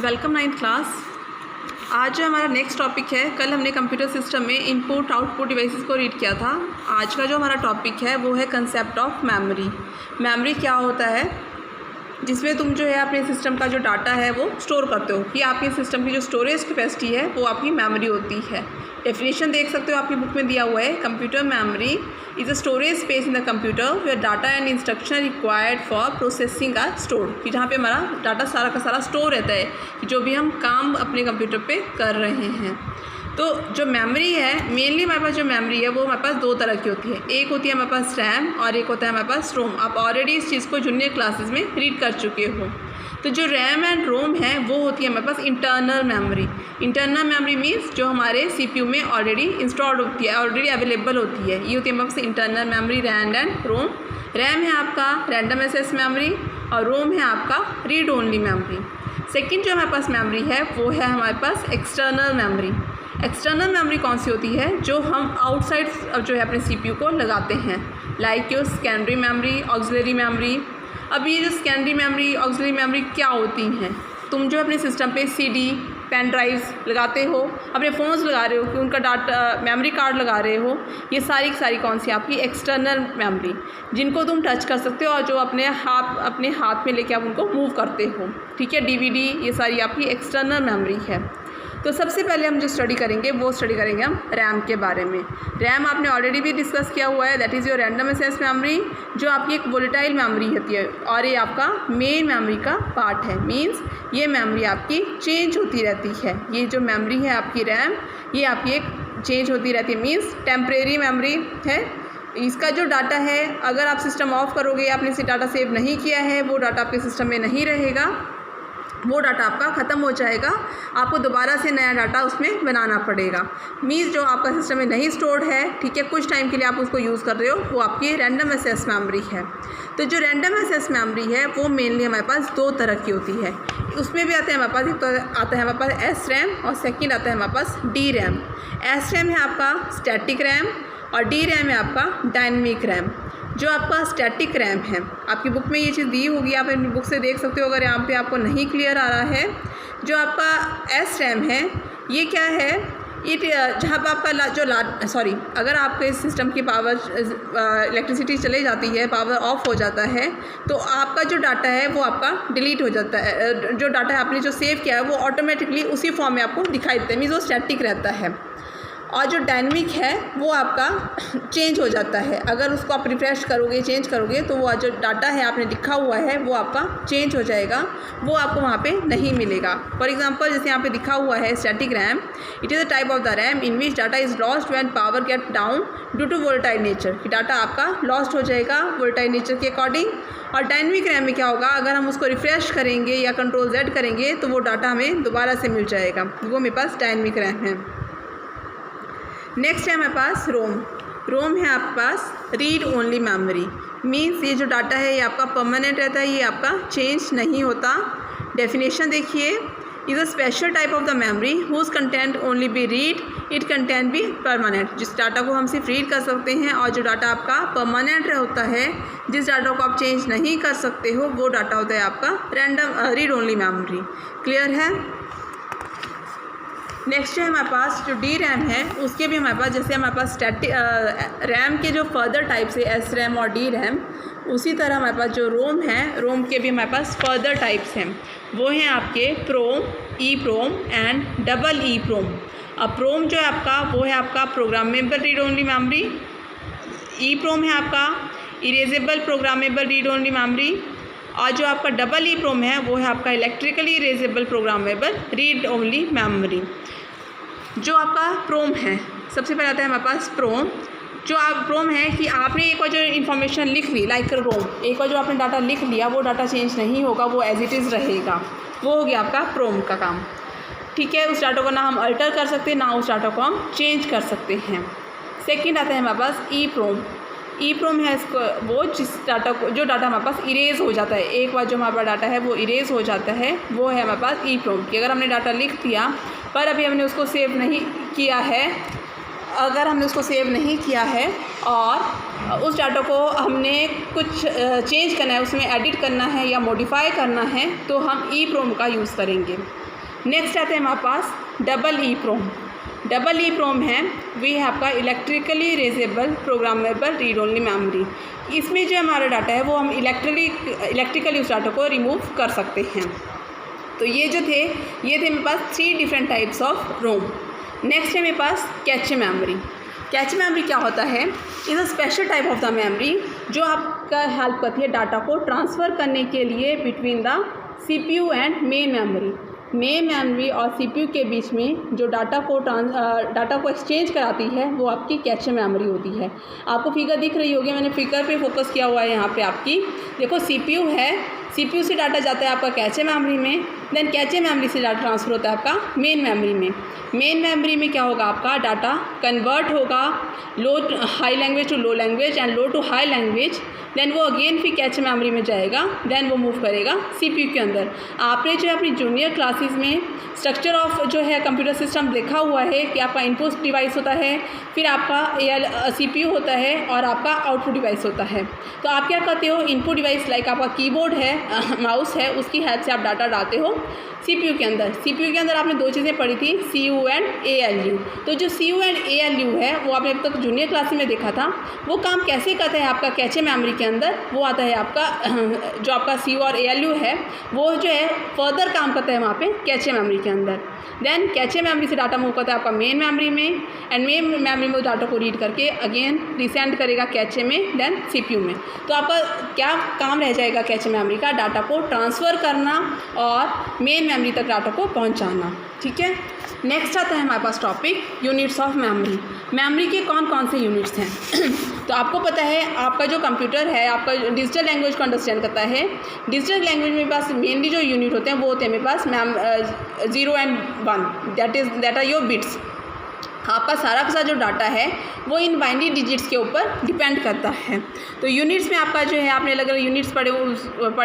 Welcome ninth class. आज जो हमारा नेक्स्ट टॉपिक है, कल हमने कंप्यूटर सिस्टम में इनपुट आउटपुट डिवाइसेस को रीड किया था। आज का जो हमारा टॉपिक है वो है कंसेप्ट ऑफ मेमोरी। मेमोरी क्या होता है? जिसमें तुम जो है अपने सिस्टम का जो डाटा है वो स्टोर करते हो, कि आपके सिस्टम की जो स्टोरेज कैपेसिटी है वो आपकी मेमोरी होती है। डेफिनेशन देख सकते हो, आपकी बुक में दिया हुआ है, computer memory is a storage space in the computer where data and instruction required for processing are stored, कि जहाँ पे हमारा डाटा सारा का सारा स्टोर रहता है, कि जो भी हम काम अपने कंप्यूटर पे कर रहे हैं। तो जो मेमोरी है, मेनली हमारे पास जो मेमोरी है वो हमारे पास दो तरह की होती है। एक होती है हमारे पास रैम और एक होता है हमारे पास रोम। आप ऑलरेडी इस चीज़ को जूनियर क्लासेस में रीड कर चुके हो। तो जो रैम एंड रोम है वो होती है हमारे पास internal memory. Internal memory means जो हमारे सीपीयू में ऑलरेडी इंस्टॉल्ड होती है, ऑलरेडी अवेलेबल होती है, ये होती है हमारे पास internal memory, RAM and ROM. RAM है आपका रैंडम एक्सेस मेमोरी और रोम है आपका रीड ओनली मेमोरी। सेकेंड जो हमारे पास मेमोरी है वो है हमारे पास एक्सटर्नल मेमोरी। एक्सटर्नल मेमोरी कौन सी होती है? जो हम आउटसाइड जो है अपने सीपीयू को लगाते हैं, like your secondary memory, auxiliary memory. अब ये जो सेकेंडरी मेमोरी, ऑक्सिलरी मेमोरी क्या होती हैं? तुम जो अपने सिस्टम पे सीडी, पेन ड्राइव्स लगाते हो, अपने फ़ोन्स लगा रहे हो, कि उनका डाटा मेमोरी कार्ड लगा रहे हो, ये सारी की सारी कौन सी आपकी एक्सटर्नल मेमोरी, जिनको तुम टच कर सकते हो और जो अपने हाथ में लेके आप उनको मूव करते हो। ठीक है, डीवीडी, ये सारी आपकी एक्सटर्नल मेमोरी है। तो सबसे पहले हम जो स्टडी करेंगे वो स्टडी करेंगे हम रैम के बारे में। रैम आपने ऑलरेडी भी डिस्कस किया हुआ है, that is your random access memory, जो आपकी एक वोलेटाइल मेमोरी होती है और ये आपका मेन मेमोरी का पार्ट है। मींस ये मेमोरी आपकी चेंज होती रहती है। ये जो मेमोरी है आपकी रैम, ये आपकी एक चेंज होती रहती है, मीन्स टेम्परेरी मेमोरी है। इसका जो डाटा है, अगर आप सिस्टम ऑफ करोगे, आपने इसे डाटा सेव नहीं किया है, वो डाटा आपके सिस्टम में नहीं रहेगा, वो डाटा आपका ख़त्म हो जाएगा, आपको दोबारा से नया डाटा उसमें बनाना पड़ेगा। मीन्स जो आपका सिस्टम में नहीं स्टोर्ड है, ठीक है, कुछ टाइम के लिए आप उसको यूज़ कर रहे हो, वो आपकी रैंडम एक्सेस मेमोरी है। तो जो रैंडम एक्सेस मेमोरी है वो मेनली हमारे पास दो तरह की होती है। उसमें भी आते हैं हमारे पास, एक तो आता है हमारे पास एस रैम और सेकेंड आता है हमारे पास डी रैम। एस रैम है आपका स्टैटिक रैम और डी रैम है आपका डायनेमिक रैम। जो आपका स्टैटिक रैम है, आपकी बुक में ये चीज़ दी होगी, आप अपनी बुक से देख सकते हो, अगर यहाँ पे आपको नहीं क्लियर आ रहा है। जो आपका एस रैम है ये क्या है? ये जहाँ पर आपका अगर आपके सिस्टम की पावर इलेक्ट्रिसिटी चले जाती है, पावर ऑफ हो जाता है, तो आपका जो डाटा है वो आपका डिलीट हो जाता है। जो डाटा आपने जो सेव किया है वो ऑटोमेटिकली उसी फॉर्म में आपको दिखाई देता है, मीन्स वो स्टैटिक रहता है। और जो डायनेमिक है वो आपका चेंज हो जाता है। अगर उसको आप रिफ्रेश करोगे, चेंज करोगे, तो वो जो डाटा है आपने लिखा हुआ है वो आपका चेंज हो जाएगा, वो आपको वहाँ पे नहीं मिलेगा। फॉर एग्जांपल, जैसे यहाँ पे लिखा हुआ है static RAM, it is a type of the RAM in which data is lost when power get down due to volatile nature, कि डाटा आपका लॉस्ट हो जाएगा वोलेटाइल नेचर के अकॉर्डिंग। और डायनेमिक रैम में क्या होगा? अगर हम उसको रिफ्रेश करेंगे या कंट्रोल Z करेंगे तो वो डाटा हमें दोबारा से मिल जाएगा, वो मेरे पास डायनेमिक रैम है। नेक्स्ट है हमारे पास रोम। रोम है आपके पास रीड ओनली मेमोरी। मीन्स ये जो डाटा है ये आपका परमानेंट रहता है, ये आपका चेंज नहीं होता। डेफिनेशन देखिए, is a special type of the memory whose content only be read, it content be permanent. जिस डाटा को हम सिर्फ रीड कर सकते हैं और जो डाटा आपका परमानेंट होता है, जिस डाटा को आप चेंज नहीं कर सकते हो, वो डाटा होता है आपका रीड ओनली मेमोरी। क्लियर है? नेक्स्ट है हमारे पास जो डी रैम है, उसके भी हमारे पास, जैसे हमारे पास रैम के जो फर्दर टाइप्स है एस रैम और डी रैम, उसी तरह हमारे पास जो रोम है, रोम के भी हमारे पास फर्दर टाइप्स हैं। वो हैं आपके प्रोम, ई प्रोम एंड डबल ई प्रोम। अब प्रोम जो है आपका वो है आपका प्रोग्रामेबल रीड ओनली मेमोरी। ई प्रोम है आपका erasable programmable read only memory. और जो आपका डबल ई प्रोम है वो है आपका electrically erasable programmable read only memory. जो आपका प्रोम है, सबसे पहले आता है हमारे पास प्रोम। जो आप प्रोम है कि आपने एक बार जो इन्फॉर्मेशन लिख ली, लाइक रोम, एक बार जो आपने डाटा लिख लिया, वो डाटा चेंज नहीं होगा, वो एज इट इज़ रहेगा, वो हो गया आपका प्रोम का काम। ठीक है, उस डाटा को ना हम अल्टर कर सकते हैं, ना उस डाटा को हम चेंज कर सकते हैं। सेकेंड आता है हमारे पास ई प्रोम। ई प्रोम है इसको वो जो डाटा हमारे पास इरेज हो जाता है, एक बार जो हमारे पास डाटा है वो इरेज हो जाता है, वो है हमारे पास ई प्रोम। कि अगर हमने डाटा लिख दिया पर अभी हमने उसको सेव नहीं किया है, और उस डाटा को हमने कुछ चेंज करना है, उसमें एडिट करना है या मॉडिफाई करना है, तो हम ई प्रोम का यूज़ करेंगे। नेक्स्ट आता है हमारे पास डबल ई प्रोम। डबल ई प्रोम है वे है आपका electrically erasable programmable read only memory. इसमें जो हमारा डाटा है वो हम इलेक्ट्रिकली उस डाटा को रिमूव कर सकते हैं। तो ये थे मेरे पास 3 different types of ROM. Next है मेरे पास कैचे मेमोरी। कैचे मेमोरी क्या होता है? Is a special type of the memory जो आपका हेल्प करती है डाटा को ट्रांसफ़र करने के लिए between the CPU and main memory. Main memory और CPU के बीच में जो डाटा को एक्सचेंज कराती है वो आपकी कैचे मेमोरी होती है। आपको फिगर दिख रही होगी, मैंने फिगर पे फोकस किया हुआ है यहाँ पे आपकी। देखो CPU है, CPU से डाटा जाता है आपका कैचे मेमोरी में, देन कैचे मेमोरी से डाटा ट्रांसफ़र होता है आपका मेन मेमोरी में। मेन मेमोरी में क्या होगा? आपका डाटा कन्वर्ट होगा high language to low language and low to high language, then वो अगेन फिर कैचे मेमोरी में जाएगा, देन वो मूव करेगा CPU के अंदर। आपने जो है अपनी जूनियर क्लासेस में स्ट्रक्चर ऑफ जो है कंप्यूटर सिस्टम देखा हुआ है कि आपका इनपुट डिवाइस होता है, फिर आपका CPU होता है और आपका आउटपुट डिवाइस होता है। तो आप क्या करते हो? इनपुट डिवाइस लाइक आपका कीबोर्ड है, माउस है, उसकी हेल्प से आप डाटा डालते हो CPU के अंदर। CPU के अंदर आपने 2 चीज़ें पढ़ी थी, CU एंड ALU। तो जो CU एंड ALU है वो आपने अब तक जूनियर क्लास में देखा था। वो काम कैसे करता है आपका कैचे मेमोरी के अंदर? वो आता है आपका जो आपका CU और ALU है वो जो है फर्दर काम करता है वहाँ पे कैचे मेमोरी के अंदर। देन कैचे मेमोरी से डाटा मूव करता है आपका मेन मेमोरी में, एंड मेन मेमोरी में डाटा को रीड करके अगेन रिसेंड करेगा कैचे में, देन CPU में। तो आपका क्या काम रह जाएगा कैचे मेमोरी का? डाटा को ट्रांसफ़र करना और मेन मेमोरी तक डाटा को पहुंचाना। ठीक है। नेक्स्ट आता है हमारे पास topic units of memory. Memory के कौन कौन से यूनिट्स हैं? तो आपको पता है आपका जो कंप्यूटर है आपका डिजिटल लैंग्वेज को अंडरस्टैंड करता है। डिजिटल लैंग्वेज में पास मेनली जो यूनिट होते हैं वो होते हैं मेरे पास 0 and 1, that are your bits. आपका सारा का सारा जो डाटा है वो इन बाइनरी डिजिट्स के ऊपर डिपेंड करता है। तो यूनिट्स में आपका जो है आपने अलग अलग यूनिट्स पढ़े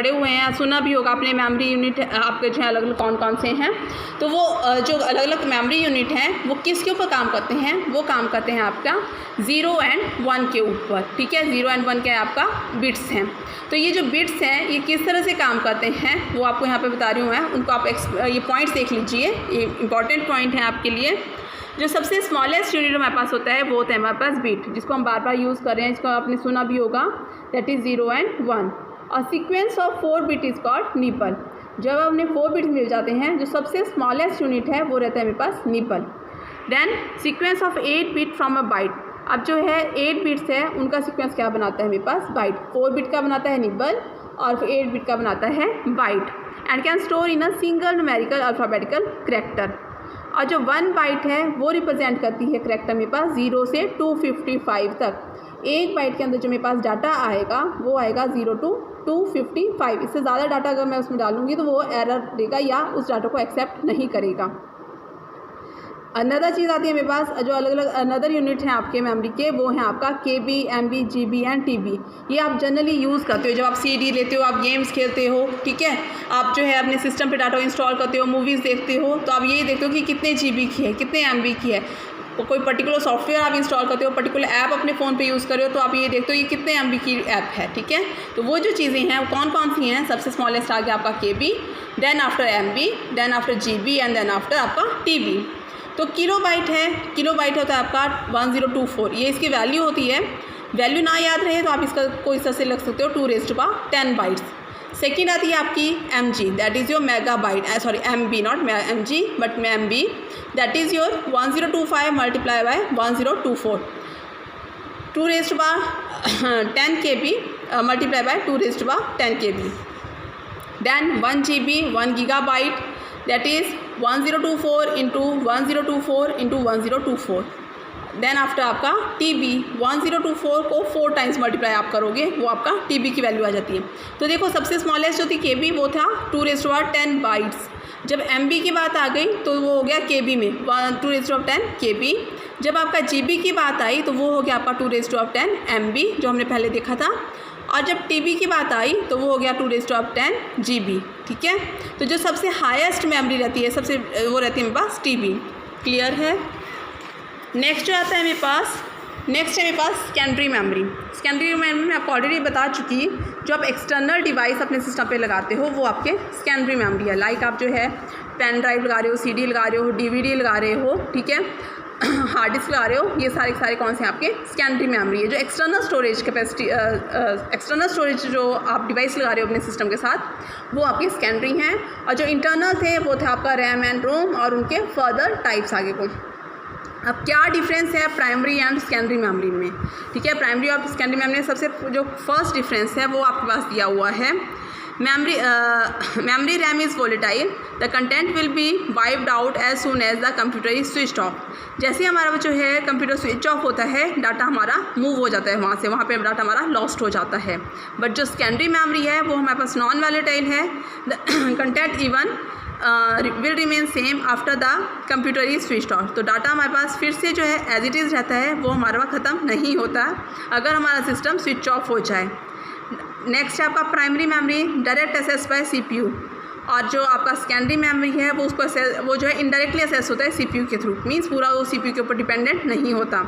हुए हैं, सुना भी होगा आपने मेमोरी यूनिट आपके जो है अलग अलग कौन कौन से हैं। तो वो जो अलग अलग मेमोरी यूनिट हैं वो किसके ऊपर काम करते हैं? वो काम करते हैं आपका 0 एंड 1 के ऊपर। ठीक है, 0 एंड 1 के आपका बिट्स हैं। तो ये जो बिट्स हैं ये किस तरह से काम करते हैं वो आपको यहाँ पे बता रही हूँ मैं। उनको आप ये पॉइंट्स देख लीजिए, ये इंपॉर्टेंट पॉइंट हैं आपके लिए। जो सबसे स्मॉलेस्ट यूनिट हमारे पास होता है वो होता है हमारे पास बिट, जिसको हम बार बार यूज़ कर रहे हैं, इसको आपने सुना भी होगा, दैट इज़ 0 एंड 1। और sequence of 4 bit is called nipple. जब हमने 4 बिट्स मिल जाते हैं जो सबसे स्मॉलेस्ट यूनिट है वो रहता है मेरे पास nibble. Then sequence of 8 bit from a byte. अब जो है 8 बिट्स है उनका सीक्वेंस क्या बनाता है मेरे पास? बाइट। 4 बिट का बनाता है निपल और 8 बिट का बनाता है byte, and can store in a single numerical alphabetical character. और जो 1 बाइट है वो रिप्रेजेंट करती है करैक्टर मेरे पास 0 से 255 तक। 1 बाइट के अंदर जो मेरे पास डाटा आएगा वो आएगा 0 to 255। इससे ज़्यादा डाटा अगर मैं उसमें डालूंगी तो वो एरर देगा या उस डाटा को एक्सेप्ट नहीं करेगा। अनदर चीज़ आती है मेरे पास जो अलग अलग अनदर यूनिट हैं आपके मेमोरी के, वो हैं आपका KB, MB, GB and TB। ये आप जनरली यूज़ करते हो जब आप CD लेते हो, आप गेम्स खेलते हो। ठीक है, आप जो है अपने सिस्टम पे डाटा इंस्टॉल करते हो, मूवीज़ देखते हो, तो आप ये देखते हो कि कितने GB की है, कितने MB की है। कोई पर्टिकुलर सॉफ्टवेयर आप इंस्टॉल करते हो, पर्टिकुलर ऐप अपने फ़ोन पे यूज़ कर रहे हो, तो आप ये देखते हो ये कितने MB की ऐप है। ठीक है, तो वो जो चीज़ें हैं वो कौन कौन सी हैं? सबसे स्मॉलेस्ट आ गया आपका KB, then after MB, then after GB and then after आपका TB। तो किलोबाइट है, किलोबाइट होता है आपका 1024, ये इसकी वैल्यू होती है। वैल्यू ना याद रहे तो आप इसका कोई इस तरह से लग सकते हो 2⁻10 बाइट्स। सेकेंड आती है आपकी MG, that is your megabyte, sorry MB, not MG but MB, that is your 1025 multiply by 1024, 2⁻10 KB multiply by 2⁻10 KB। Then 1 GB 1 GB, that is 1024 into 1024 into 1024। Then after आपका TB 1024 को 4 times multiply आप करोगे, वो आपका TB की value आ जाती है। तो देखो सबसे स्मॉलेस्ट जो थी KB वो था 2⁻10 बाइट्स। जब MB की बात आ गई तो वो हो गया KB में 2⁻10 KB। जब आपका GB की बात आई तो वो हो गया आपका 2⁻10 MB जो हमने पहले देखा था। और जब TB की बात आई तो वो हो गया 2⁻10 GB। ठीक है, तो जो सबसे हाईएस्ट मेमोरी रहती है सबसे वो रहती है मेरे पास TB। क्लियर है। नेक्स्ट जो आता है मेरे पास नेक्स्ट है मेरे पास सेकेंडरी मेमोरी। सेकेंडरी मेमोरी में आपको ऑलरेडी बता चुकी, जो आप एक्सटर्नल डिवाइस अपने सिस्टम पे लगाते हो वो आपके सेकेंडरी मेमोरी है। लाइक आप जो है पेन ड्राइव लगा रहे हो, सीडी लगा रहे हो, डीवीडी लगा रहे हो, ठीक है, हार्ड डिस्क लगा रहे हो, ये सारे कौन से आपके सेकेंडरी मेमोरी है। जो external storage capacity, external storage जो आप डिवाइस लगा रहे हो अपने सिस्टम के साथ, वो आपके सेकेंडरी हैं। और जो इंटरनल थे वो थे आपका रैम एंड रोम और उनके फर्दर टाइप्स आगे को। अब क्या डिफरेंस है प्राइमरी एंड सेकेंडरी मेमोरी में, ठीक है। प्राइमरी और सेकेंडरी मेमोरी में सबसे जो फर्स्ट डिफरेंस है वो आपके पास दिया हुआ है। memory RAM is volatile, the content will be wiped out as soon as the computer is switched off। जैसे हमारा जो है कंप्यूटर स्विच ऑफ होता है, डाटा हमारा मूव हो जाता है वहाँ से, वहाँ पे डाटा हमारा लॉस्ट हो जाता है। बट जो सेकेंडरी मेमोरी है वो हमारे पास नॉन वॉलेटाइल है। The content even will remain same after the computer is switched off. तो डाटा हमारे पास फिर से जो है एज इट इज़ रहता है, वो हमारा ख़त्म नहीं होता अगर हमारा सिस्टम स्विच ऑफ हो जाए। नेक्स्ट है आपका primary memory direct access by CPU, और जो आपका सेकेंडरी मेमोरी है वो उसको वो जो है इनडायरेक्टली एसेस होता है सीपीयू के थ्रू, मींस पूरा वो सीपीयू के ऊपर डिपेंडेंट नहीं होता।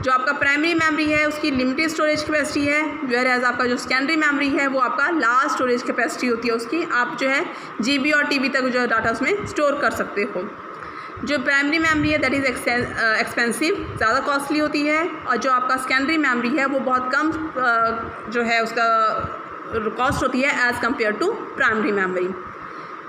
जो आपका प्राइमरी मेमोरी है उसकी लिमिटेड स्टोरेज कैपेसिटी है, वेयर एज आपका जो सेकेंडरी मेमोरी है वो आपका लार्ज स्टोरेज कैपेसिटी होती है उसकी। आप जो है जीबी और टीबी तक जो है डाटा उसमें स्टोर कर सकते हो। जो प्राइमरी मेमोरी है दैट इज़ एक्सपेंसिव, ज़्यादा कॉस्टली होती है, और जो आपका सेकेंडरी मेमोरी है वो बहुत कम जो है उसका कॉस्ट होती है as compare to primary memory.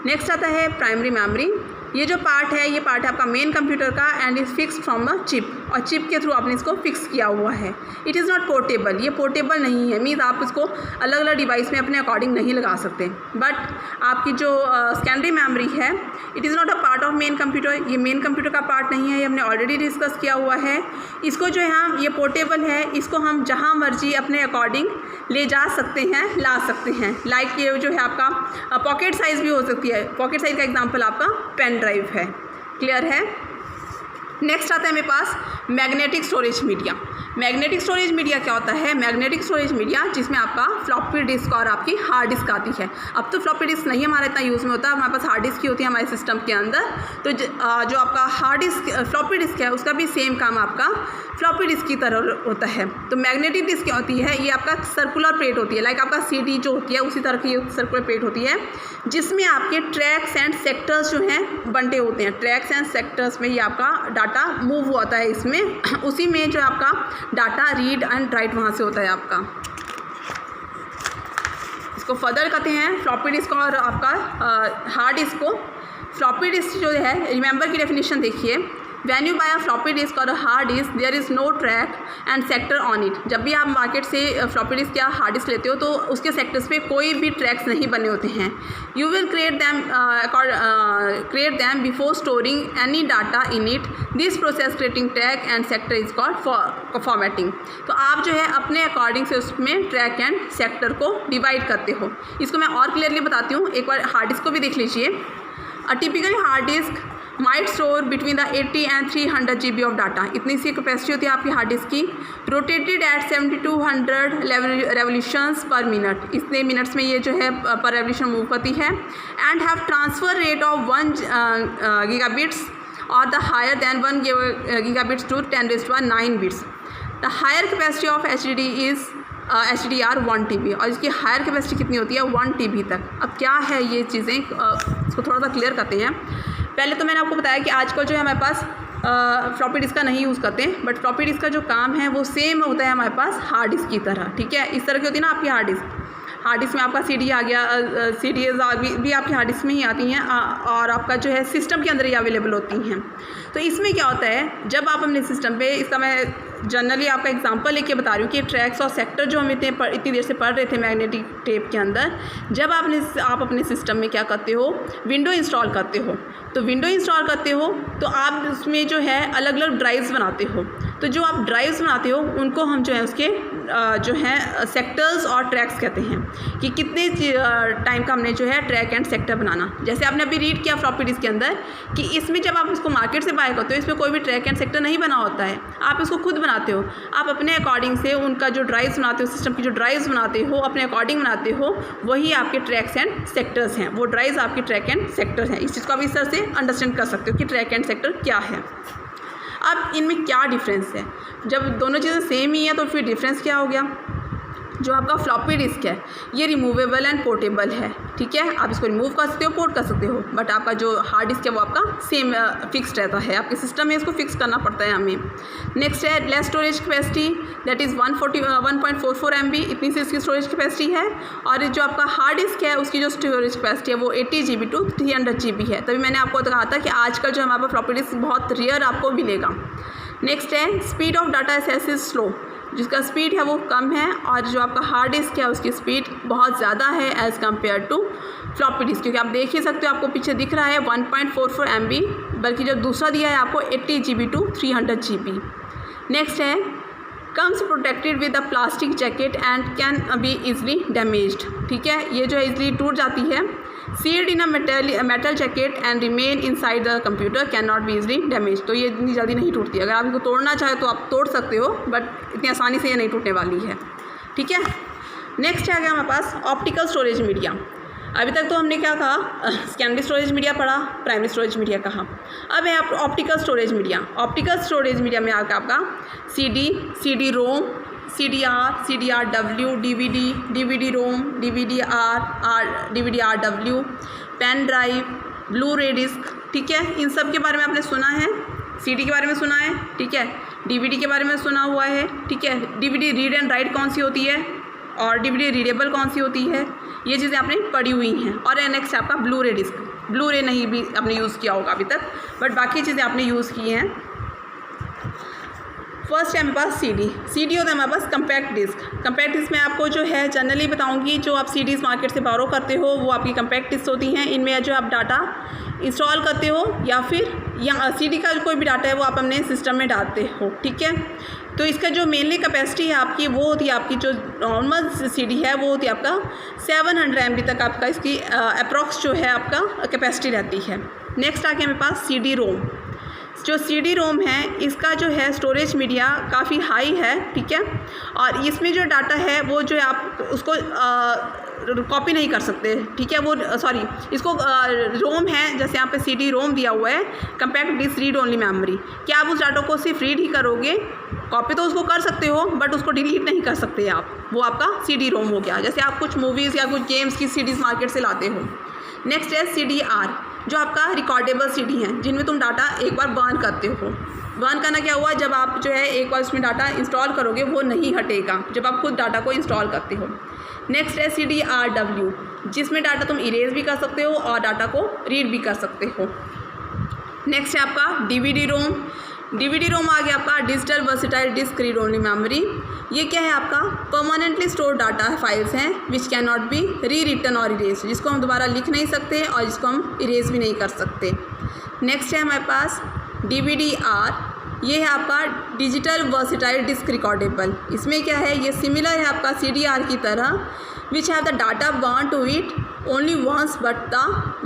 Next आता है प्राइमरी मेमोरी। ये जो पार्ट है ये पार्ट है आपका मेन कंप्यूटर का and is fixed from a chip, और चिप के थ्रू आपने इसको फिक्स किया हुआ है। इट इज़ नॉट पोर्टेबल, ये पोर्टेबल नहीं है, मीन्स आप इसको अलग अलग डिवाइस में अपने अकॉर्डिंग नहीं लगा सकते। बट आपकी जो सेकेंडरी मेमोरी है it is not a part of main computer, ये मेन कंप्यूटर का पार्ट नहीं है, ये हमने ऑलरेडी डिस्कस किया हुआ है। इसको जो है हम ये पोर्टेबल है, इसको हम जहाँ मर्जी अपने अकॉर्डिंग ले जा सकते हैं, ला सकते हैं। लाइक ये जो है आपका पॉकेट साइज़ भी हो सकती है, पॉकेट साइज़ का एग्जांपल आपका पेन ड्राइव है। क्लियर है। नेक्स्ट आता है मेरे पास magnetic storage media. Magnetic storage media क्या होता है? मैग्नेटिक स्टोरेज मीडिया जिसमें आपका फ्लॉपी डिस्क और आपकी हार्ड डिस्क आती है। अब तो फ्लॉपी डिस्क नहीं हमारा इतना यूज़ में होता है, हमारे पास हार्ड डिस्क ही होती है हमारे सिस्टम के अंदर। तो जो आपका हार्ड डिस्क फ्लॉपी डिस्क है उसका भी सेम काम आपका फ्लॉपी डिस्क की तरह होता है। तो मैग्नेटिक डिस्क क्या होती है? ये आपका सर्कुलर प्लेट होती है, लाइक आपका सीडी जो होती है उसी तरह की सर्कुलर प्लेट होती है, जिसमें आपके ट्रैक्स एंड सेक्टर्स जो हैं बंटे होते हैं। ट्रैक्स एंड सेक्टर्स में ये आपका डाटा मूव होता है इसमें, उसी में जो आपका डाटा रीड एंड राइट वहाँ से होता है आपका। इसको फर्दर कहते हैं फ्लॉपी डिस्क और आपका हार्ड डिस्क को। फ्लॉपी डिस्क जो है, रिमेंबर की डेफिनेशन देखिए, when you buy a floppy disk और hard disk there is no track and sector on it. जब भी आप मार्केट से फ्लॉपी डिस्क या हार्ड डिस्क लेते हो तो उसके सेक्टर्स पे कोई भी ट्रैक्स नहीं बने होते हैं। You will create them before storing any data in it. This process creating track and sector is called formatting. तो आप जो है अपने अकॉर्डिंग से उसमें ट्रैक एंड सेक्टर को डिवाइड करते हो। इसको मैं और क्लियरली बताती हूँ, एक बार हार्ड डिस्क को भी देख लीजिए। A typical hard disk might store between the 80 and 300 GB of data. इतनी सी कैपेसिटी होती है आपकी हार्ड डिस्क की। Rotated at 7200 revolutions per minute, इतने मिनट्स में ये जो है पर रेवोल्यूशन मूव करती है। And have transfer rate of 1 gigabits और the higher than 1 gigabits to 10⁹ bits. The higher capacity of HDD is HDR 1 TB, और इसकी हायर कैपेसिटी कितनी होती है? 1 TB तक। अब क्या है ये चीज़ें, इसको थोड़ा सा क्लियर करते हैं। पहले तो मैंने आपको बताया कि आजकल जो है हमारे पास फ्लॉपी डिस्क का नहीं यूज़ करते हैं, बट फ्लॉपी डिस्क का जो काम है वो सेम होता है हमारे पास हार्ड डिस्क की तरह। ठीक है, इस तरह की होती है ना आपकी हार्ड डिस्क। हार्ड डिस्क में आपका CD आ गया, CDs भी आपकी हार्ड डिस्क में ही आती हैं, और आपका जो है सिस्टम के अंदर ही अवेलेबल होती हैं। तो इसमें क्या होता है, जब आप अपने सिस्टम पे, इसका मैं जनरली आपका एग्जांपल लेके बता रही हूँ कि ट्रैक्स और सेक्टर जो हम इतनी देर से पढ़ रहे थे मैग्नेटिक टेप के अंदर, जब आप अपने सिस्टम में क्या करते हो, विंडो इंस्टॉल करते हो। तो विंडो इंस्टॉल करते हो तो आप उसमें जो है अलग अलग ड्राइव्स बनाते हो। तो जो आप ड्राइव्स बनाते हो उनको हम जो है उसके जो है सेक्टर्स और ट्रैक्स कहते हैं कि कितने टाइम का हमने जो है ट्रैक एंड सेक्टर बनाना। जैसे आपने अभी रीड किया फ्लॉपी डिस्क के अंदर कि इसमें जब आप इसको मार्केट से बाय करते हो इसमें कोई भी ट्रैक एंड सेक्टर नहीं बना होता है, आप इसको खुद बनाते हो। आप अपने अकॉर्डिंग से उनका जो ड्राइव्स बनाते हो, सिस्टम की जो ड्राइव्स बनाते हो अपने अकॉर्डिंग बनाते हो, वही आपके ट्रैक्स एंड सेक्टर्स हैं। वो ड्राइव्स आपके ट्रैक एंड सेक्टर हैं। इस चीज़ को आप इस तरह से अंडरस्टैंड कर सकते हो कि ट्रैक एंड सेक्टर क्या है। अब इनमें क्या डिफरेंस है? जब दोनों चीज़ें सेम ही हैं तो फिर डिफरेंस क्या हो गया? जो आपका फ्लॉपी डिस्क है ये रिमूवेबल एंड पोर्टेबल है, ठीक है, आप इसको रिमूव कर सकते हो, पोर्ट कर सकते हो, बट आपका जो हार्ड डिस्क है वो आपका सेम फिक्स्ड रहता है, आपके सिस्टम में इसको फिक्स करना पड़ता है हमें। नेक्स्ट है less storage capacity, that is 1.44 MB, इतनी सी इसकी स्टोरेज कैपेसिटी है। और जो आपका हार्ड डिस्क है उसकी जो स्टोरेज कैपेसिटी है वो 80 GB to 300 GB है। तभी मैंने आपको कहा था कि आजकल जो हमारे पास फ्लॉपी डिस्क बहुत रेयर आपको मिलेगा। नेक्स्ट है speed of data access is slow, जिसका स्पीड है वो कम है, और जो आपका हार्ड डिस्क है उसकी स्पीड बहुत ज़्यादा है as compare to floppy disk, क्योंकि आप देख ही सकते हो आपको पीछे दिख रहा है 1.44 MB, बल्कि जो दूसरा दिया है आपको 80 GB to 300 GB। नेक्स्ट है comes protected with a plastic jacket and can be easily damaged, ठीक है, ये जो है इजली टूट जाती है। Sealed in a metal jacket and remain inside the computer can not be easily damage, तो ये इतनी जल्दी नहीं टूटती। अगर आप इनको तोड़ना चाहे तो आप तोड़ सकते हो, बट इतनी आसानी से ये नहीं टूटने वाली है, ठीक है। नेक्स्ट है आ गया हमारे पास ऑप्टिकल स्टोरेज मीडिया। अभी तक तो हमने क्या कहा, सेकेंडरी स्टोरेज मीडिया पढ़ा, प्राइमरी स्टोरेज मीडिया कहा, अब है आप optical storage media. Optical storage media में आपका CD रोम, CDR-W, DVD रोम, DVD-RW, पेन ड्राइव, ब्लू रे डिस्क, ठीक है, इन सब के बारे में आपने सुना है। CD के बारे में सुना है, ठीक है, DVD के बारे में सुना हुआ है, ठीक है, DVD रीड एंड राइट कौन सी होती है और DVD रीडेबल कौन सी होती है, ये चीज़ें आपने पढ़ी हुई हैं। और नेक्स्ट आपका ब्लू रे डिस्क, ब्लू रे नहीं भी आपने यूज़ किया होगा अभी तक, बट बाकी चीज़ें आपने यूज़ की हैं। फर्स्ट है हमारे पास CD होता है हमारे पास कम्पैक्ट डिस्क। कम्पैक्ट डिस्क में आपको जो है जनरली बताऊंगी, जो आप CDs मार्केट से बारो करते हो वो आपकी कम्पैक्ट डिस्क होती हैं। इनमें जो आप डाटा इंस्टॉल करते हो या फिर CD का कोई भी डाटा है वो आप अपने सिस्टम में डालते हो, ठीक है। तो इसका जो मेनली कैपेसिटी है आपकी वो होती है, आपकी जो नॉर्मल CD है वो होती है आपका 700 MB तक आपका इसकी अप्रॉक्स जो है आपका कैपेसिटी रहती है। नेक्स्ट आ गया मेरे पास CD रोम। जो CD रोम है इसका जो है स्टोरेज मीडिया काफ़ी हाई है, ठीक है, और इसमें जो डाटा है वो जो है आप उसको कॉपी नहीं कर सकते, ठीक है, वो सॉरी इसको रोम है, जैसे यहाँ पे CD रोम दिया हुआ है, compact disk read only memory, क्या आप उस डाटा को सिर्फ रीड ही करोगे, कॉपी तो उसको कर सकते हो बट उसको डिलीट नहीं कर सकते आप, वो आपका CD रोम हो गया। जैसे आप कुछ मूवीज़ या कुछ गेम्स की CDs मार्केट से लाते हो। नेक्स्ट है CDR, जो आपका रिकॉर्डेबल CD हैं, जिनमें तुम डाटा एक बार बर्न करते हो। बर्न करना क्या हुआ, जब आप जो है एक बार उसमें डाटा इंस्टॉल करोगे वो नहीं हटेगा जब आप खुद डाटा को इंस्टॉल करते हो। नेक्स्ट है CDRW, जिसमें डाटा तुम इरेज भी कर सकते हो और डाटा को रीड भी कर सकते हो। नेक्स्ट है आपका DVD रोम। DVD रोम आ गया आपका digital versatile disk read only memory. ये क्या है आपका परमानेंटली स्टोर डाटा फाइल्स हैं which can not be rewritten और इरेज, जिसको हम दोबारा लिख नहीं सकते और जिसको हम इरेज भी नहीं कर सकते। नेक्स्ट है हमारे पास DVD-R, ये है आपका डिजिटल वर्सेटाइल डिस्क रिकॉर्डेबल। इसमें क्या है, ये सिमिलर है आपका CDR की तरह, which have the data burn to it only once but the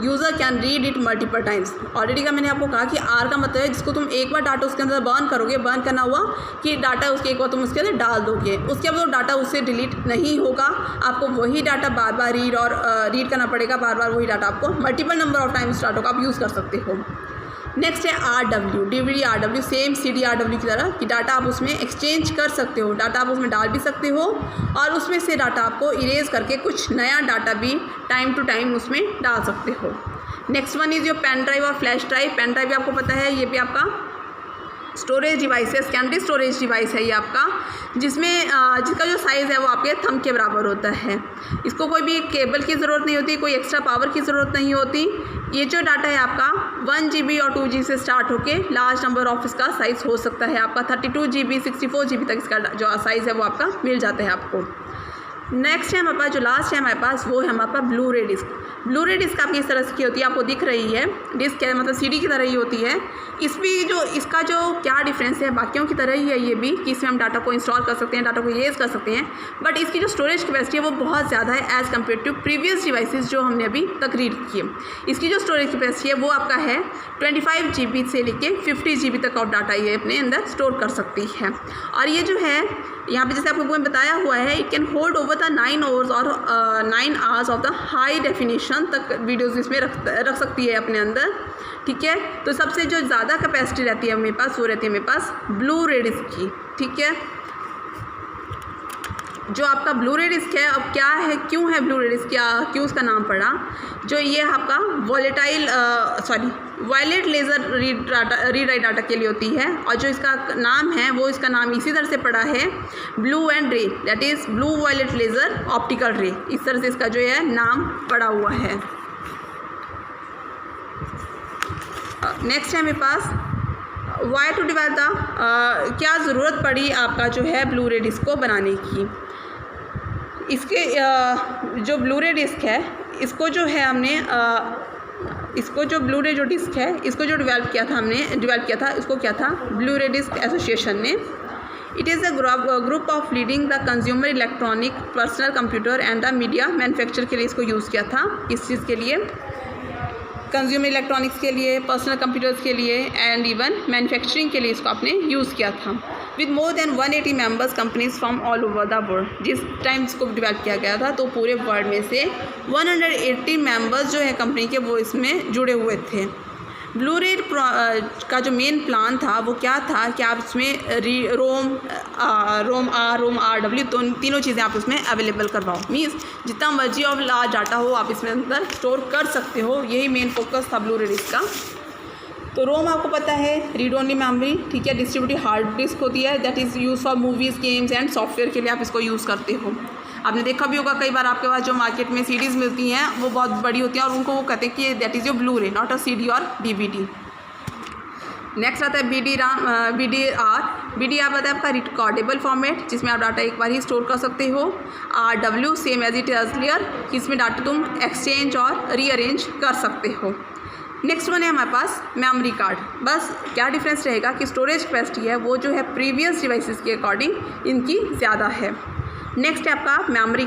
user can read it multiple times. Already का मैंने आपको कहा कि R का मतलब है जिसको तुम एक बार डाटा उसके अंदर बर्न करोगे, बर्न करना हुआ कि डाटा उसके एक बार तुम उसके अंदर डाल दोगे, उसके बाद वो डाटा उससे डिलीट नहीं होगा, आपको वही डाटा बार बार रीड करना पड़ेगा, बार बार वही डाटा आपको multiple number of times data को आप यूज़ कर सकते हो। नेक्स्ट है RW, DVD-RW, सेम CDRW की तरह कि डाटा आप उसमें एक्सचेंज कर सकते हो, डाटा आप उसमें डाल भी सकते हो और उसमें से डाटा आपको इरेज करके कुछ नया डाटा भी टाइम टू टाइम उसमें डाल सकते हो। Next one is your pen drive और फ्लैश ड्राइव। पेन ड्राइव भी आपको पता है, ये भी आपका स्टोरेज डिवाइस है, सेकेंडरी स्टोरेज डिवाइस है ये आपका, जिसमें जिसका जो साइज़ है वो आपके थंब के बराबर होता है। इसको कोई भी केबल की ज़रूरत नहीं होती, कोई एक्स्ट्रा पावर की ज़रूरत नहीं होती। ये जो डाटा है आपका 1 GB और 2 GB से स्टार्ट होके लार्ज नंबर ऑफ इसका साइज़ हो सकता है आपका 32 GB 64 GB तक इसका जो साइज़ है वो आपका मिल जाता है आपको। नेक्स्ट है हमारे पास, जो लास्ट है हमारे पास, वो है हमारे पास ब्लू रे डिस्क। ब्लू रे डिस्क आपकी इस तरह की होती है, आपको दिख रही है डिस्क क्या मतलब CD की तरह ही होती है। इसमें जो इसका जो क्या डिफरेंस है, बाकियों की तरह ही है ये भी कि इसमें हम डाटा को इंस्टॉल कर सकते हैं, डाटा को इरेज कर सकते हैं, बट इसकी जो स्टोरेज कैपेसिटी है वो बहुत ज़्यादा है as compare to previous devices जो हमने अभी तक रीड किए। इसकी जो स्टोरेज कैपेसिटी है वो आपका है 25 GB से लेके 50 GB तक ऑफ डाटा ये अपने अंदर स्टोर कर सकती है। और ये जो है यहाँ पे जैसे आपको बताया हुआ है, it can hold over the 9 hours और 9 hours of the high definition तक वीडियोज़ इसमें रख सकती है अपने अंदर, ठीक है। तो सबसे जो ज़्यादा कैपेसिटी रहती है मेरे पास वो रहती है मेरे पास ब्लू रे डिस्क की, ठीक है। जो आपका ब्लू रे डिस्क है, अब क्या है, क्यों है ब्लू रे डिस्क, क्यों उसका नाम पड़ा, जो ये आपका violet laser read write data के लिए होती है, और जो इसका नाम है वो इसका नाम इसी तरह से पड़ा है blue and ray, that is blue violet laser optical ray, इस तरह से इसका जो है नाम पड़ा हुआ है। नेक्स्ट है मेरे पास वाई टू डिवेल्प द क्या ज़रूरत पड़ी आपका जो है ब्लू रे डिस्क को बनाने की। इसके जो ब्लू रे डिस्क है इसको जो है हमने इसको जो ब्लू रे जो डिस्क है इसको जो डिवेल्प किया था इसको क्या था ब्लू रे डिस्क एसोसिएशन ने। It is a group of leading the consumer electronic personal computer and the media manufacture के लिए इसको यूज़ किया था। इस चीज़ के लिए कंज्यूमर इलेक्ट्रॉनिक्स के लिए, पर्सनल कंप्यूटर्स के लिए एंड इवन मैन्युफैक्चरिंग के लिए इसको आपने यूज़ किया था। With more than 180 members companies from all over the world. जिस टाइम इसको डेवलप किया गया था तो पूरे वर्ल्ड में से 180 मेंबर्स जो है कंपनी के वो इसमें जुड़े हुए थे। ब्लू रे का जो मेन प्लान था वो क्या था कि आप इसमें रोम RW तीनों चीज़ें आप इसमें अवेलेबल करवाओ, मीन्स जितना मर्जी ऑफ लार्ज डाटा हो आप इसमें अंदर स्टोर कर सकते हो। यही मेन फोकस था ब्लू रे डिस्क का। तो रोम आपको पता है रीड ओनली मेमोरी, ठीक है, डिस्ट्रीब्यूटेड हार्ड डिस्क होती है, that is use for movies, games and software के लिए आप इसको यूज़ करते हो। आपने देखा भी होगा कई बार आपके पास जो मार्केट में सीडीज़ मिलती हैं वो बहुत बड़ी होती हैं और उनको वो कहते हैं कि दैट इज़ योर ब्लू रे, नॉट अ CD और DVD। नेक्स्ट आता है BDR आता है आपका रिकॉर्डेबल फॉर्मेट, जिसमें आप डाटा एक बार ही स्टोर कर सकते हो। RW same as it earlier, इसमें डाटा तुम एक्सचेंज और रीअरेंज कर सकते हो। नेक्स्ट वन है हमारे पास मेमोरी कार्ड। बस क्या डिफरेंस रहेगा कि स्टोरेज कैपेसिटी है वो जो है प्रीवियस डिवाइसेस के अकॉर्डिंग इनकी ज़्यादा है। नेक्स्ट है आपका मेमोरी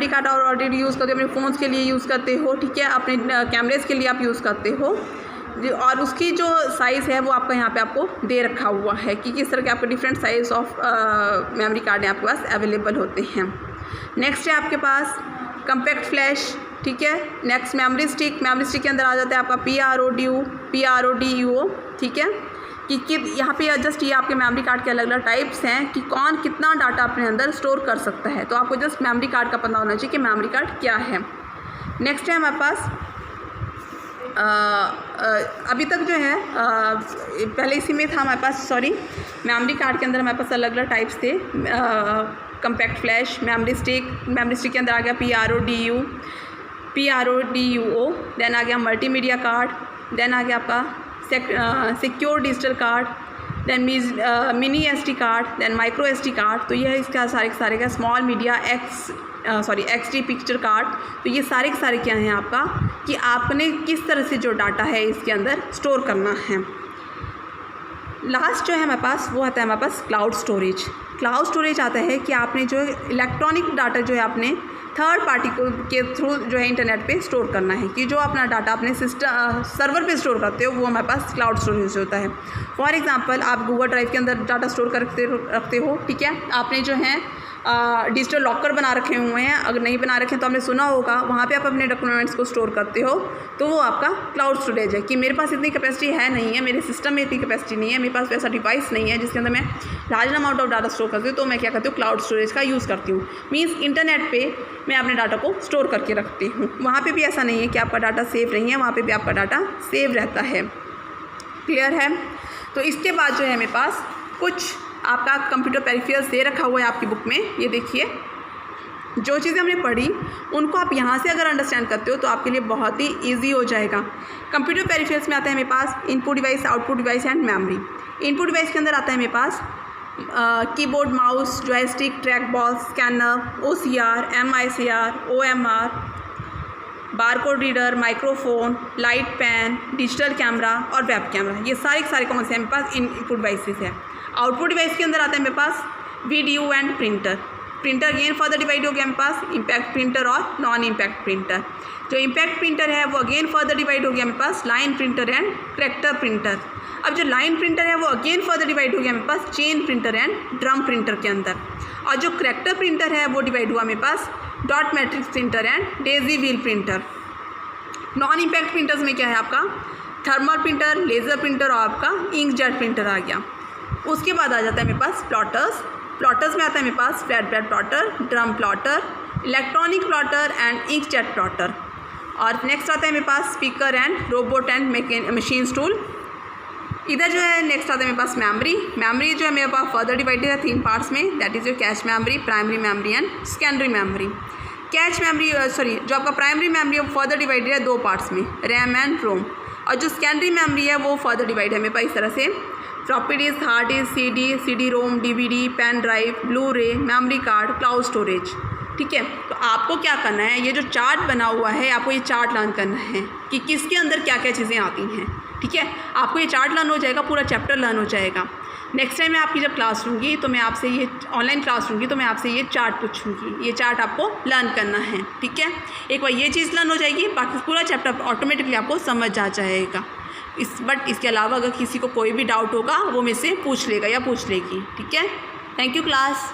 कार्ड और ऑलरेडी यूज़ करते हो, अपने फ़ोन्स के लिए यूज़ करते हो, ठीक है, अपने कैमरेज के लिए आप यूज़ करते हो, और उसकी जो साइज़ है वो आपका यहाँ पे आपको दे रखा हुआ है कि किस तरह के आपके different size of memory card आपके पास अवेलेबल होते हैं। नेक्स्ट है आपके पास कम्पैक्ट फ्लैश, ठीक है। नेक्स्ट मेमोरी स्टिक के अंदर आ जाता है आपका PRODUO, ठीक है, कि यहाँ पे जस्ट ये आपके मेमोरी कार्ड के अलग अलग टाइप्स हैं कि कौन कितना डाटा अपने अंदर स्टोर कर सकता है। तो आपको जस्ट मेमोरी कार्ड का पता होना चाहिए कि मेमोरी कार्ड क्या है। नेक्स्ट है हमारे पास अभी तक जो है पहले इसी में था हमारे पास, मेमोरी कार्ड के अंदर हमारे पास अलग अलग टाइप्स थे। कम्पैक्ट फ्लैश, मेमोरी स्टिक के अंदर आ गया PRODUO, देन आ गया मल्टीमीडिया कार्ड, देन आ गया आपका secure digital card, then mini SD card, then micro SD card. तो ये है इसका सारे का small media XD picture card. तो ये सारे के सारे क्या हैं आपका कि आपने किस तरह से जो डाटा है इसके अंदर स्टोर करना है। लास्ट जो है हमारे पास वो आता है हमारे पास क्लाउड स्टोरेज आता है कि आपने जो इलेक्ट्रॉनिक डाटा जो है आपने थर्ड पार्टी के थ्रू जो है इंटरनेट पे स्टोर करना है, कि जो अपना डाटा अपने सिस्टम सर्वर पे स्टोर करते हो वो हमारे पास क्लाउड स्टोरेज होता है। फॉर एग्जांपल आप गूगल ड्राइव के अंदर डाटा स्टोर कर रखते हो, ठीक है, आपने जो है डिजिटल लॉकर बना रखे हुए हैं, अगर नहीं बना रखे तो आपने सुना होगा, वहाँ पे आप अपने डॉक्यूमेंट्स को स्टोर करते हो, तो वो आपका क्लाउड स्टोरेज है। कि मेरे पास इतनी कैपेसिटी है नहीं है, मेरे सिस्टम में इतनी कैपेसिटी नहीं है, मेरे पास वैसा डिवाइस नहीं है जिसके अंदर मैं large amount of data store करती हूँ, तो मैं क्या करती हूँ क्लाउड स्टोरेज का यूज़ करती हूँ। मीन्स इंटरनेट पर मैं अपने डाटा को स्टोर करके रखती हूँ। वहाँ पर भी ऐसा नहीं है कि आपका डाटा सेव नहीं है, वहाँ पर भी आपका डाटा सेव रहता है। क्लियर है। तो इसके बाद जो है मेरे पास कुछ आपका कंप्यूटर पेरिफेरल्स दे रखा हुआ है आपकी बुक में। ये देखिए, जो चीज़ें हमने पढ़ी उनको आप यहाँ से अगर अंडरस्टैंड करते हो तो आपके लिए बहुत ही इजी हो जाएगा। कंप्यूटर पेरिफेरल्स में आता है मेरे पास input device, output device and memory. Input device के अंदर आता है मेरे पास keyboard, mouse, joystick, track ball, scanner, OCR, MICR, OMR, barcode reader, microphone, light pen, digital camera और वेब कैमरा। ये सारे कौन से हैं मेरे पास इनपुट डिवाइसेस है। आउटपुट डिवाइस के अंदर आता है मेरे पास video and printer again further divide हो गया मेरे पास इम्पैक्ट प्रिंटर और नॉन इम्पैक्ट प्रिंटर। जो इम्पैक्ट प्रिंटर है वो अगेन फर्दर डिवाइड हो गया मेरे पास line printer and character printer. अब जो लाइन प्रिंटर है वो अगेन फर्दर डिवाइड हो गया मेरे पास chain printer and drum printer के अंदर। और जो करैक्टर प्रिंटर है वो डिवाइड हुआ मेरे पास dot matrix printer and daisy wheel printer. Non impact printers में क्या है आपका थर्मल प्रिंटर, लेज़र प्रिंटर और आपका इंकजेट प्रिंटर आ गया। उसके बाद आ जाता है मेरे पास प्लॉटर्स। प्लॉटर्स में आता है मेरे पास flat bed plotter, drum plotter, electronic plotter and inkjet plotter. और नेक्स्ट आता है मेरे पास speaker and robot and machine tool. इधर जो है नेक्स्ट आता है मेरे पास मेमोरी। मेमोरी जो है मेरे पास फर्दर डिवाइडेड है 3 पार्ट्स में, that is your cache memory, primary memory and secondary memory. Cache memory जो आपका प्राइमरी मेमोरी है वो फर्दर डिवाइडेड है 2 पार्ट्स में, रैम एंड रोम। और जो सेकेंडरी मेमोरी है वो फर्दर डिवाइड है मेरे पास इस तरह से, floppy disc, hard disk, CD रोम, DVD, पेन ड्राइव, ब्लू रे, मेमोरी कार्ड, क्लाउड स्टोरेज। ठीक है, तो आपको क्या करना है, ये जो चार्ट बना हुआ है आपको ये चार्ट लर्न करना है कि किसके अंदर क्या क्या चीज़ें आती हैं। ठीक है, आपको ये चार्ट लर्न हो जाएगा, पूरा चैप्टर लर्न हो जाएगा। नेक्स्ट टाइम मैं आपकी जब क्लास लूँगी तो मैं आपसे ये ऑनलाइन क्लास लूँगी तो मैं आपसे ये चार्ट पूछूँगी, ये चार्ट आपको लर्न करना है। ठीक है, एक बार ये चीज़ लर्न हो जाएगी बाकी पूरा चैप्टर ऑटोमेटिकली आपको समझ आ जाएगा। बट इसके अलावा अगर किसी को कोई भी डाउट होगा वो मुझसे पूछ लेगा या पूछ लेगी। ठीक है, थैंक यू क्लास।